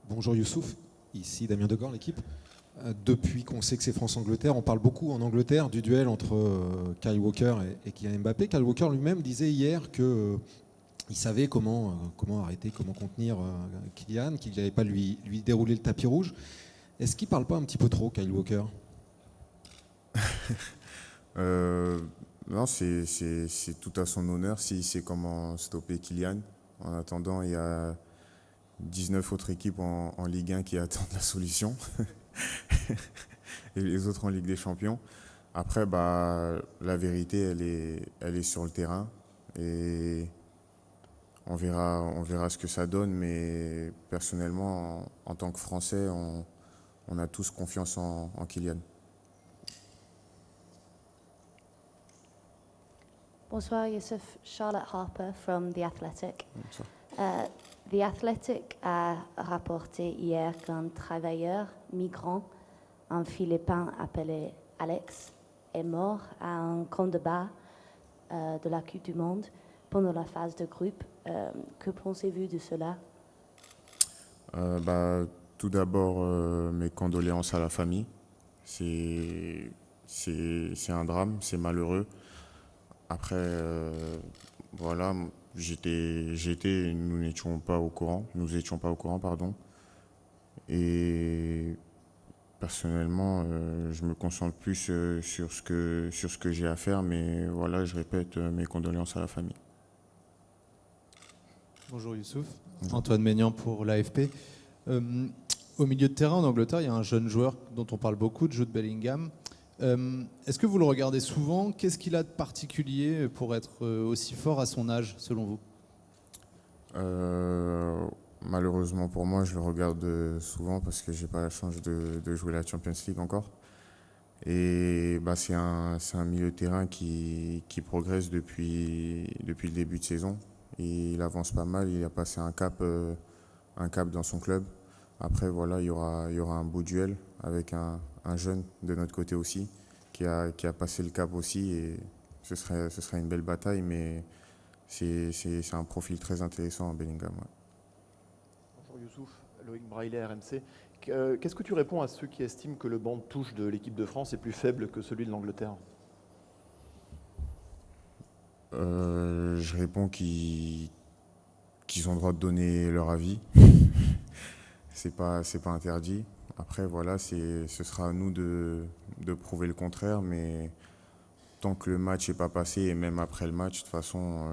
Bonjour Youssouf, ici Damien Degor, l'équipe. Depuis qu'on sait que c'est France-Angleterre, on parle beaucoup en Angleterre du duel entre Kyle Walker et Kylian Mbappé. Kyle Walker lui-même disait hier que il savait comment arrêter, comment contenir Kylian, qu'il n'allait pas lui dérouler le tapis rouge. Est-ce qu'il ne parle pas un petit peu trop, Kyle Walker? Euh, non, c'est tout à son honneur s'il sait comment stopper Kylian. En attendant, il y a 19 autres équipes en Ligue 1 qui attendent la solution et les autres en Ligue des Champions. Après, bah, la vérité, elle est sur le terrain et on verra ce que ça donne. Mais personnellement, en tant que Français, on a tous confiance en Kylian. Bonsoir, Youssef. Charlotte Harper from The Athletic. Ça. The Athletic a rapporté hier qu'un travailleur migrant, un Philippin appelé Alex, est mort à un camp de bas de la Coupe du Monde pendant la phase de groupe. Que pensez-vous de cela? Bah, tout d'abord, mes condoléances à la famille. C'est c'est un drame, c'est malheureux. Après, voilà, nous étions pas au courant, pardon. Et personnellement, je me concentre plus sur ce que j'ai à faire, mais voilà, je répète mes condoléances à la famille. Bonjour Youssouf, Bonjour. Antoine Maignan pour l'AFP. Euh, Au milieu de terrain en Angleterre, il y a un jeune joueur dont on parle beaucoup, Jude Bellingham. Est-ce que vous le regardez souvent? Qu'est-ce qu'il a de particulier pour être aussi fort à son âge, selon vous? Malheureusement pour moi, je le regarde souvent parce que j'ai pas la chance de jouer la Champions League encore. Et bah, c'est un milieu de terrain qui progresse depuis le début de saison. Et il avance pas mal, il a passé un cap dans son club. Après, voilà, il y aura un beau duel avec un jeune de notre côté aussi, qui a passé le cap aussi. Et ce serait une belle bataille, mais c'est un profil très intéressant, Bellingham. Ouais. Bonjour Youssouf, Loïc Braillet, RMC. Qu'est-ce que tu réponds à ceux qui estiment que le banc de touche de l'équipe de France est plus faible que celui de l'Angleterre? Je réponds qu'ils ont le droit de donner leur avis. C'est pas interdit. Après, voilà, ce sera à nous de prouver le contraire, mais tant que le match n'est pas passé, et même après le match, de toute façon,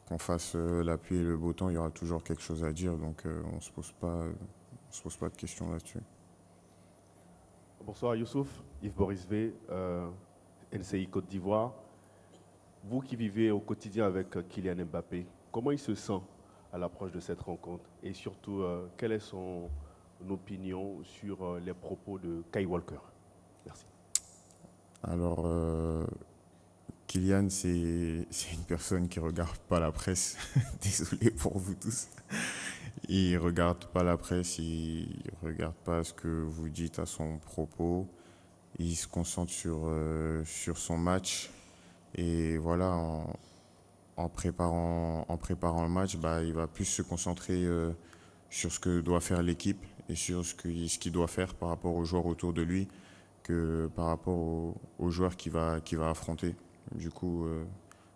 qu'on fasse la pluie et le beau temps, il y aura toujours quelque chose à dire, donc on se pose pas de questions là-dessus. Bonsoir Youssouf, Yves Boris V, LCI Côte d'Ivoire. Vous qui vivez au quotidien avec Kylian Mbappé, comment il se sent à l'approche de cette rencontre? Et surtout, quelle est son opinion sur les propos de Kyle Walker? Merci. Alors, Kylian, c'est une personne qui regarde pas la presse. Désolé pour vous tous. Il regarde pas la presse, il regarde pas ce que vous dites à son propos. Il se concentre sur son match. Et voilà, en préparant le match, bah, il va plus se concentrer sur ce que doit faire l'équipe et sur ce qu'il doit faire par rapport aux joueurs autour de lui que par rapport aux joueurs qu'il va affronter. Du coup,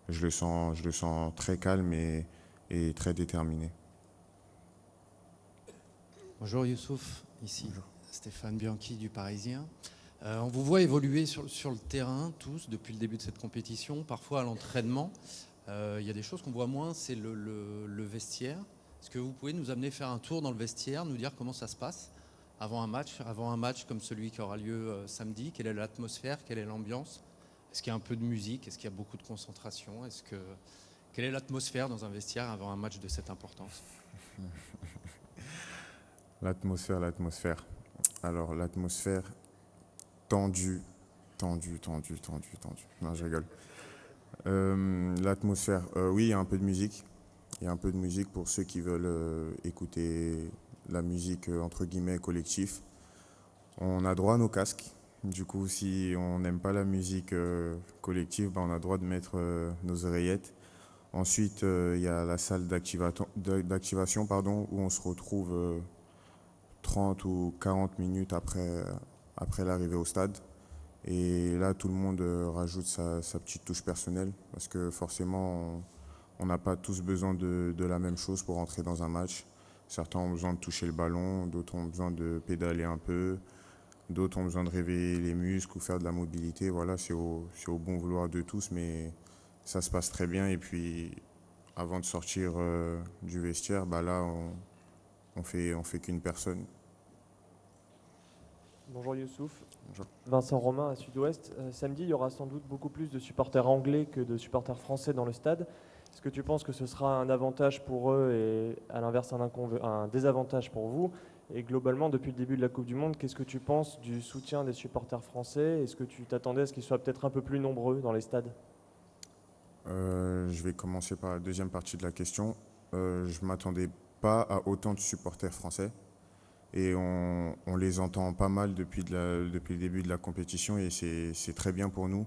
je le sens très calme et très déterminé. Bonjour Youssouf, ici Bonjour. Stéphane Bianchi du Parisien. On vous voit évoluer sur le terrain tous depuis le début de cette compétition, parfois à l'entraînement. Il y a des choses qu'on voit moins, c'est le vestiaire. Est-ce que vous pouvez nous amener faire un tour dans le vestiaire, nous dire comment ça se passe avant un match comme celui qui aura lieu samedi? Quelle est l'atmosphère, quelle est l'ambiance? Est-ce qu'il y a un peu de musique? Est-ce qu'il y a beaucoup de concentration? Quelle est l'atmosphère dans un vestiaire avant un match de cette importance? L'atmosphère. Alors, l'atmosphère tendue. Non, je rigole. L'atmosphère, oui, il y a un peu de musique. Il y a un peu de musique pour ceux qui veulent écouter la musique entre guillemets collectif. On a droit à nos casques. Du coup, si on n'aime pas la musique collective, bah, on a droit de mettre nos oreillettes. Ensuite, il y a la salle d'activation, où on se retrouve 30 ou 40 minutes après l'arrivée au stade. Et là, tout le monde rajoute sa petite touche personnelle, parce que forcément, on n'a pas tous besoin de la même chose pour entrer dans un match. Certains ont besoin de toucher le ballon, d'autres ont besoin de pédaler un peu, d'autres ont besoin de réveiller les muscles ou faire de la mobilité. Voilà, c'est au bon vouloir de tous, mais ça se passe très bien. Et puis, avant de sortir du vestiaire, là, on fait qu'une personne. Bonjour Youssouf. Bonjour. Vincent Romain à Sud-Ouest. Samedi, il y aura sans doute beaucoup plus de supporters anglais que de supporters français dans le stade. Est-ce que tu penses que ce sera un avantage pour eux et à l'inverse un désavantage pour vous? Et globalement, depuis le début de la Coupe du Monde, qu'est-ce que tu penses du soutien des supporters français? Est-ce que tu t'attendais à ce qu'ils soient peut-être un peu plus nombreux dans les stades? Je vais commencer par la deuxième partie de la question. Je ne m'attendais pas à autant de supporters français. Et on les entend pas mal depuis le début de la compétition et c'est très bien pour nous.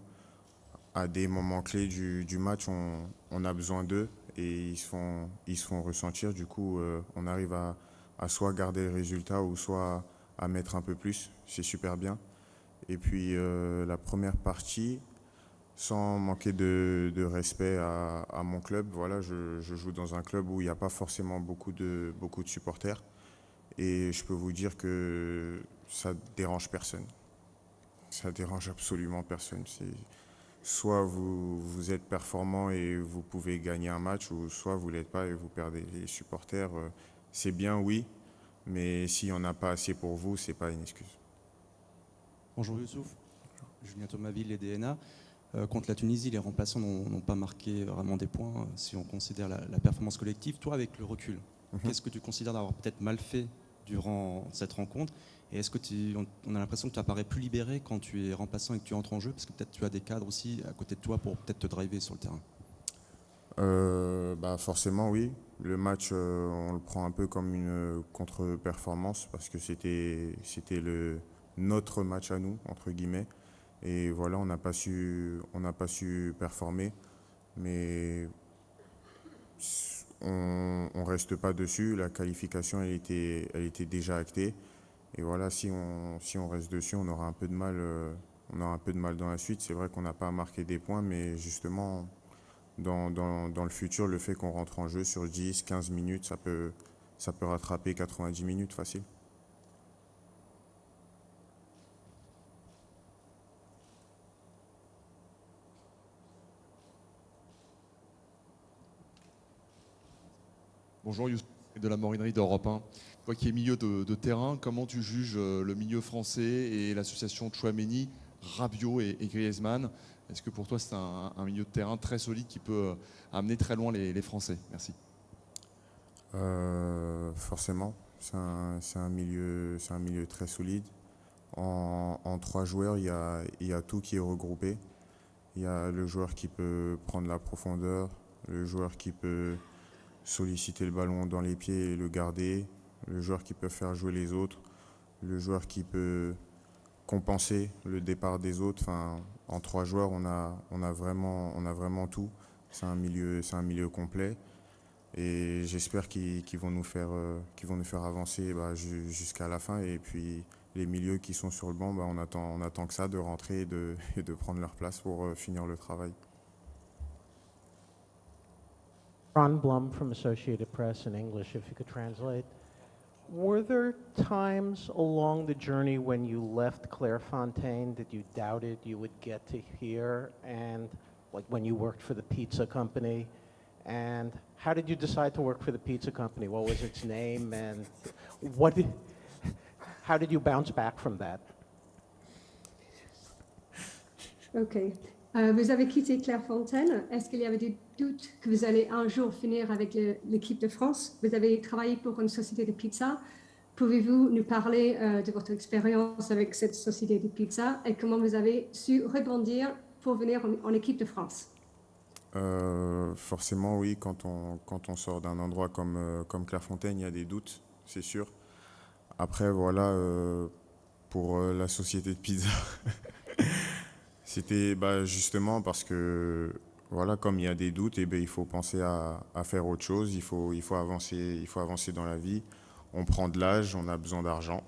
À des moments clés du match, on a besoin d'eux et ils se font ressentir. Du coup, on arrive à soit garder le résultat ou soit à mettre un peu plus. C'est super bien. Et puis la première partie, sans manquer de respect à mon club, voilà, je joue dans un club où il n'y a pas forcément beaucoup de supporters. Et je peux vous dire que ça dérange personne. Ça dérange absolument personne. Soit vous êtes performant et vous pouvez gagner un match, ou soit vous ne l'êtes pas et vous perdez. Les supporters, c'est bien, oui, mais s'il n'y en a pas assez pour vous, ce n'est pas une excuse. Bonjour Youssouf, Julien Thomaville et DNA. Contre la Tunisie, les remplaçants n'ont pas marqué vraiment des points si on considère la performance collective. Toi, avec le recul, qu'est-ce que tu considères d'avoir peut-être mal fait durant cette rencontre? Et est-ce que on a l'impression que tu apparais plus libéré quand tu es remplaçant et que tu entres en jeu? Parce que peut-être tu as des cadres aussi à côté de toi pour peut-être te driver sur le terrain. Forcément, oui. Le match, on le prend un peu comme une contre-performance parce que c'était notre match à nous, entre guillemets. Et voilà, on n'a pas su performer. Mais on reste pas dessus. La qualification, elle était déjà actée. Et voilà, si on reste dessus, on aura un peu de mal. On aura un peu de mal dans la suite. C'est vrai qu'on n'a pas marqué des points, mais justement, dans le futur, le fait qu'on rentre en jeu sur 10, 15 minutes, ça peut rattraper 90 minutes facile. Bonjour Youssef de la Morinerie d'Europe 1. Toi qui es milieu de terrain, comment tu juges le milieu français et l'association Tchouaméni, Rabiot et Griezmann? Est-ce que pour toi c'est un milieu de terrain très solide qui peut amener très loin les Français? Merci. Forcément, c'est un milieu très solide. En 3 joueurs, il y a tout qui est regroupé. Il y a le joueur qui peut prendre la profondeur, le joueur qui peut solliciter le ballon dans les pieds et le garder, le joueur qui peut faire jouer les autres, le joueur qui peut compenser le départ des autres. Enfin, en 3 joueurs, on a vraiment tout. C'est un milieu complet. Et j'espère qu'ils vont nous faire avancer jusqu'à la fin. Et puis les milieux qui sont sur le banc, on attend que ça, de rentrer et de prendre leur place pour finir le travail. Ron Blum from Associated Press in English, if you could translate. Were there times along the journey when you left Clairefontaine that you doubted you would get to here, and like when you worked for the pizza company? And how did you decide to work for the pizza company? What was its name, and how did you bounce back from that? Ok. Vous avez quitté Clairefontaine. Est-ce qu'il y avait des doutes que vous allez un jour finir avec l'équipe de France? Vous avez travaillé pour une société de pizza. Pouvez-vous nous parler de votre expérience avec cette société de pizza et comment vous avez su rebondir pour venir en équipe de France? Forcément, oui. Quand on sort d'un endroit comme Clairefontaine, il y a des doutes, c'est sûr. Après, voilà, pour la société de pizza... C'était justement parce que voilà, comme il y a des doutes, eh ben, il faut penser à faire autre chose, il faut avancer dans la vie. On prend de l'âge, on a besoin d'argent.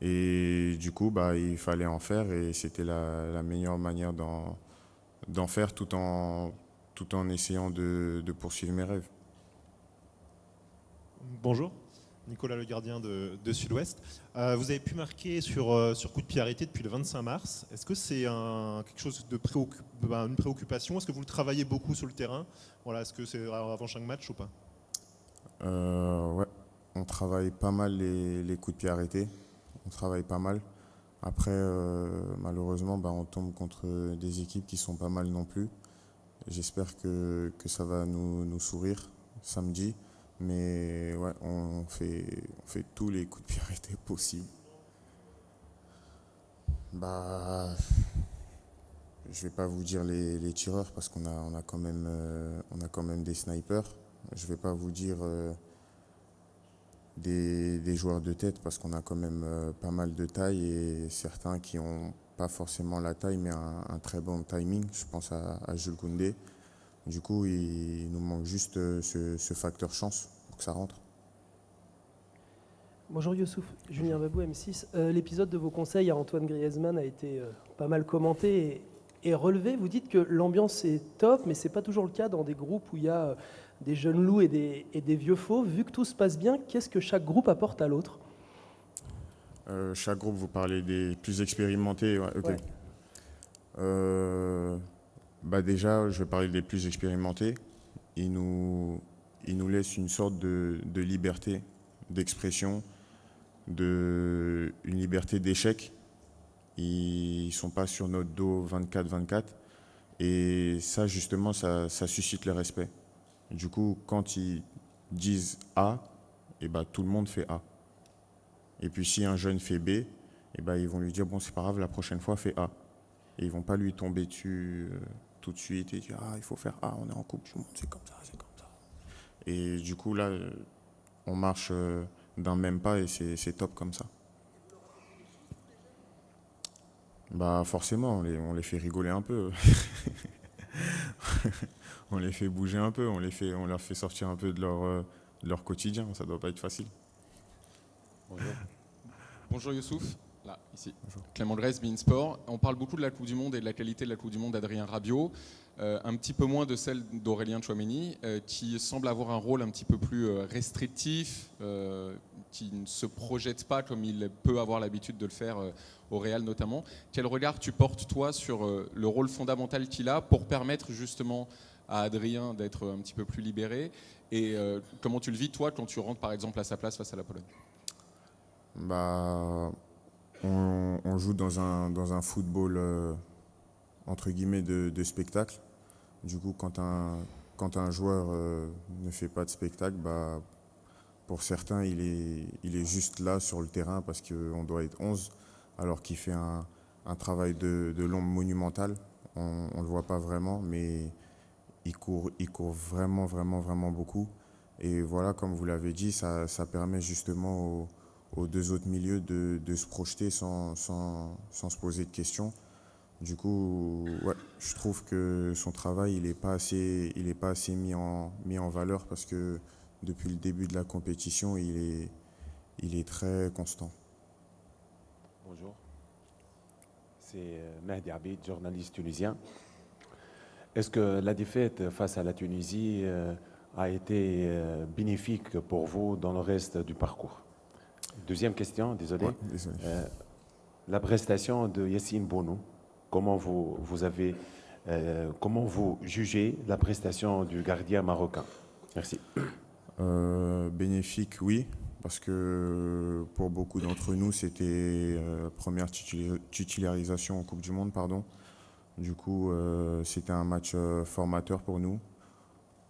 Et du coup, bah, il fallait en faire et c'était la meilleure manière d'en faire tout en essayant de poursuivre mes rêves. Bonjour, Nicolas Le Gardien de Sud-Ouest. Vous avez pu marquer sur coup de pied arrêté depuis le 25 mars. Est-ce que c'est quelque chose de une préoccupation? Est-ce que vous le travaillez beaucoup sur le terrain? Voilà, est-ce que c'est avant chaque match ou pas? Ouais, on travaille pas mal les coups de pied arrêtés. On travaille pas mal. Après, malheureusement, bah, on tombe contre des équipes qui sont pas mal non plus. J'espère que ça va nous sourire samedi. Mais ouais, on fait tous les coups de pied arrêtés possibles. Bah, je vais pas vous dire les tireurs parce qu'on a quand même des snipers. Je vais pas vous dire des joueurs de tête parce qu'on a quand même pas mal de taille et certains qui ont pas forcément la taille mais un très bon timing. Je pense à Jules Koundé. Du coup, il nous manque juste ce facteur chance pour que ça rentre. Bonjour Youssouf, Julien Babou, M6. L'épisode de vos conseils à Antoine Griezmann a été pas mal commenté et relevé. Vous dites que l'ambiance est top, mais ce n'est pas toujours le cas dans des groupes où il y a des jeunes loups et des vieux faux. Vu que tout se passe bien, qu'est-ce que chaque groupe apporte à l'autre? Chaque groupe, vous parlez des plus expérimentés, ouais, ok. Ouais. Bah déjà, je vais parler des plus expérimentés. Ils nous laissent une sorte de liberté d'expression, une liberté d'échec. Ils ne sont pas sur notre dos 24/24. Et ça, justement, ça suscite le respect. Du coup, quand ils disent A, et bah, tout le monde fait A. Et puis si un jeune fait B, et bah, ils vont lui dire, bon, c'est pas grave, la prochaine fois, fais A. Et ils ne vont pas lui tomber dessus tout de suite et dire, ah, il faut faire A, on est en Coupe du Monde, c'est comme ça, c'est comme ça. Et du coup, là, on marche d'un même pas et c'est top comme ça. Bah forcément, on les fait rigoler un peu. On les fait bouger un peu, on leur fait sortir un peu de leur quotidien, ça doit pas être facile. Bonjour. Bonjour Youssouf, là, ici. Bonjour. Clément Grèce, Beansport. On parle beaucoup de la Coupe du Monde et de la qualité de la Coupe du Monde d'Adrien Rabiot, un petit peu moins de celle d'Aurélien Tchouaméni, qui semble avoir un rôle un petit peu plus restrictif, qui ne se projette pas comme il peut avoir l'habitude de le faire au Real notamment. Quel regard tu portes toi sur le rôle fondamental qu'il a pour permettre justement à Adrien d'être un petit peu plus libéré, et comment tu le vis toi quand tu rentres par exemple à sa place face à la Pologne? Bah, on joue dans un football entre guillemets de spectacle. Du coup, quand un joueur ne fait pas de spectacle, bah, pour certains, il est juste là sur le terrain parce qu'on doit être 11, alors qu'il fait un travail de l'ombre monumental. On ne le voit pas vraiment, mais il court vraiment, vraiment, vraiment beaucoup. Et voilà, comme vous l'avez dit, ça permet justement aux deux autres milieux de se projeter sans se poser de questions. Du coup, ouais, je trouve que son travail, il n'est pas assez mis en valeur parce que depuis le début de la compétition, il est très constant. Bonjour, c'est Mehdi Abid, journaliste tunisien. Est-ce que la défaite face à la Tunisie a été bénéfique pour vous dans le reste du parcours? Deuxième question, désolé. Ouais, désolé. La prestation de Yassine Bounou, comment vous jugez la prestation du gardien marocain? Merci. Bénéfique, oui, parce que pour beaucoup d'entre nous, c'était la première titularisation en Coupe du Monde, pardon. Du coup, c'était un match formateur pour nous.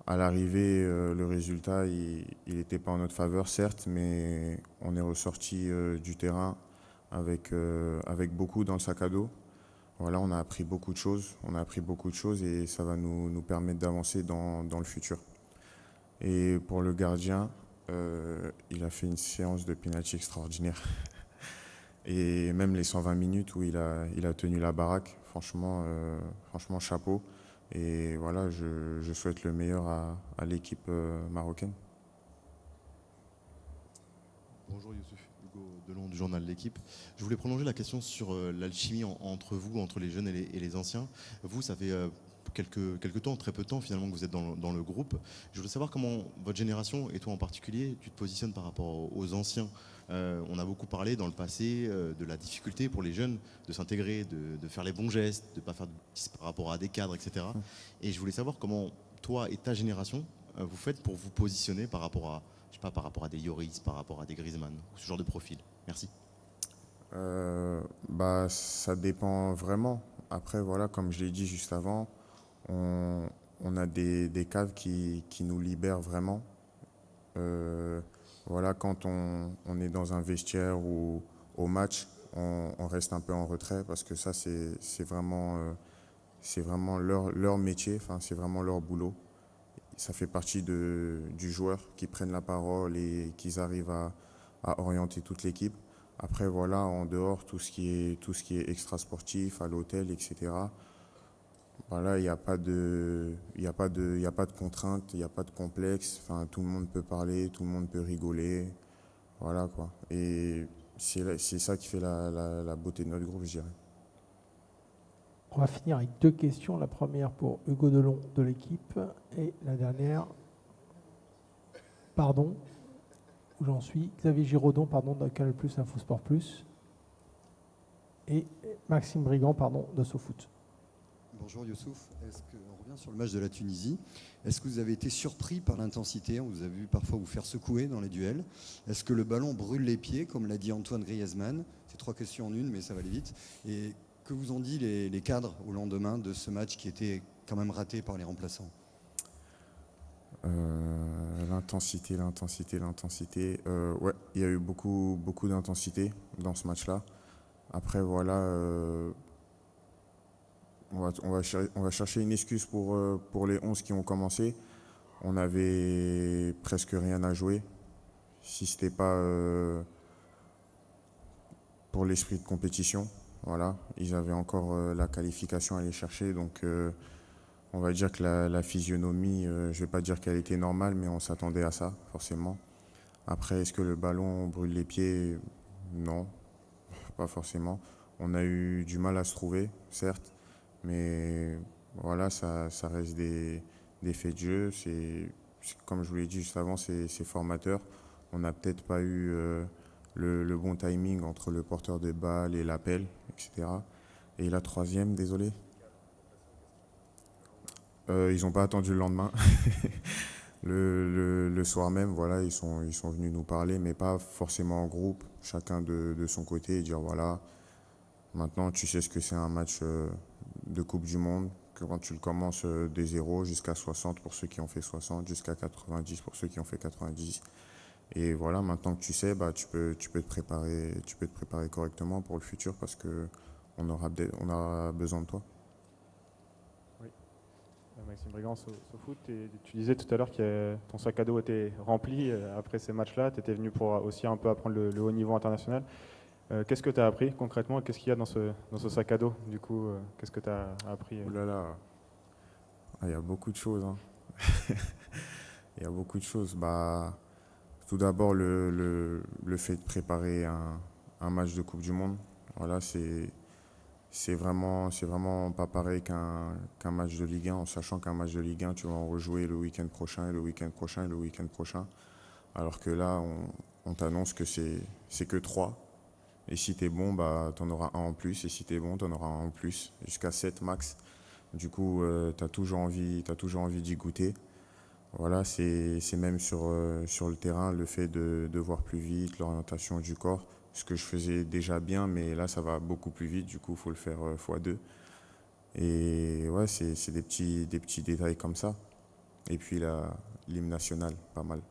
À l'arrivée, le résultat, il n'était pas en notre faveur, certes, mais on est ressorti du terrain avec beaucoup dans le sac à dos. Voilà, on a appris beaucoup de choses. Et ça va nous permettre d'avancer dans le futur. Et pour le gardien, il a fait une séance de penalty extraordinaire. Et même les 120 minutes où il a tenu la baraque, franchement chapeau. Et voilà, je souhaite le meilleur à l'équipe marocaine. Bonjour Youssouf, Hugo Delon du journal L'Équipe. Je voulais prolonger la question sur l'alchimie entre vous, entre les jeunes et les anciens. Vous, ça fait quelques temps, très peu de temps finalement que vous êtes dans le groupe. Je voulais savoir comment votre génération, et toi en particulier, tu te positionnes par rapport aux anciens. On a beaucoup parlé dans le passé de la difficulté pour les jeunes de s'intégrer, de faire les bons gestes, de ne pas faire de bêtises par rapport à des cadres, etc. Et je voulais savoir comment toi et ta génération, vous faites pour vous positionner par rapport à, je sais pas, par rapport à des Lloris, par rapport à des Griezmann, ou ce genre de profil. Merci. Ça dépend vraiment. Après, voilà, comme je l'ai dit juste avant, on a des cadres qui nous libèrent vraiment. Voilà, quand on est dans un vestiaire ou au match, on reste un peu en retrait parce que ça, c'est vraiment leur métier, enfin, c'est vraiment leur boulot. Ça fait partie du joueur qui prennent la parole et qu'ils arrivent à orienter toute l'équipe. Après, voilà, en dehors, tout ce qui est extra-sportif, à l'hôtel, etc. Voilà, il n'y a pas de contraintes, il n'y a pas de complexe. Enfin, tout le monde peut parler, tout le monde peut rigoler. Voilà, quoi. Et c'est ça qui fait la beauté de notre groupe, je dirais. On va finir avec 2 questions. La première pour Hugo Delon de l'équipe et la dernière, pardon, où j'en suis, Xavier Giraudon, pardon, de Canal+, Infosport+, et Maxime Brigand, pardon, de SoFoot. Bonjour Youssouf, on revient sur le match de la Tunisie. Est-ce que vous avez été surpris par l'intensité? On vous a vu parfois vous faire secouer dans les duels. Est-ce que le ballon brûle les pieds, comme l'a dit Antoine Griezmann? C'est 3 questions en une, mais ça va aller vite. Et que vous ont dit les cadres au lendemain de ce match qui était quand même raté par les remplaçants? L'intensité. Ouais, il y a eu beaucoup d'intensité dans ce match-là. Après, voilà, on va chercher une excuse pour les 11 qui ont commencé. On avait presque rien à jouer. Si ce n'était pas pour l'esprit de compétition. Voilà, ils avaient encore la qualification à aller chercher. Donc, on va dire que la physionomie, je ne vais pas dire qu'elle était normale, mais on s'attendait à ça, forcément. Après, est-ce que le ballon brûle les pieds? Non, pas forcément. On a eu du mal à se trouver, certes. Mais voilà, ça reste des faits de jeu. Comme je vous l'ai dit juste avant, c'est formateur. On n'a peut-être pas eu le bon timing entre le porteur de balle et l'appel, etc. Et la troisième, désolé. Ils n'ont pas attendu le lendemain. le soir même, voilà, ils sont venus nous parler, mais pas forcément en groupe, chacun de son côté, et dire voilà, maintenant tu sais ce que c'est un match de Coupe du Monde, que quand tu le commences des 0 jusqu'à 60 pour ceux qui ont fait 60, jusqu'à 90 pour ceux qui ont fait 90. Et voilà, maintenant que tu sais, bah, tu peux te préparer correctement pour le futur parce qu'on aura besoin de toi. Oui. Maxime Brigand, SoFoot, tu disais tout à l'heure que ton sac à dos était rempli après ces matchs-là. Tu étais venu pour aussi un peu apprendre le haut niveau international. Qu'est-ce que tu as appris concrètement? Qu'est-ce qu'il y a dans ce sac à dos? Du coup, qu'est-ce que tu as appris? Oh là là, il y a beaucoup de choses. Hein. Il y a beaucoup de choses. Bah, tout d'abord, le fait de préparer un match de Coupe du Monde. Voilà, c'est vraiment pas pareil qu'un match de Ligue 1, en sachant qu'un match de Ligue 1, tu vas en rejouer le week-end prochain, et le week-end prochain, et le week-end prochain. Alors que là, on t'annonce que c'est que 3. Et si tu es bon, bah, tu en auras un en plus. Et si tu es bon, tu en auras un en plus, jusqu'à 7 max. Du coup, tu as toujours envie d'y goûter. Voilà, c'est même sur le terrain, le fait de voir plus vite, l'orientation du corps. Ce que je faisais déjà bien, mais là, ça va beaucoup plus vite. Du coup, il faut le faire x2. Et ouais, c'est des petits détails comme ça. Et puis l'hymne national, pas mal.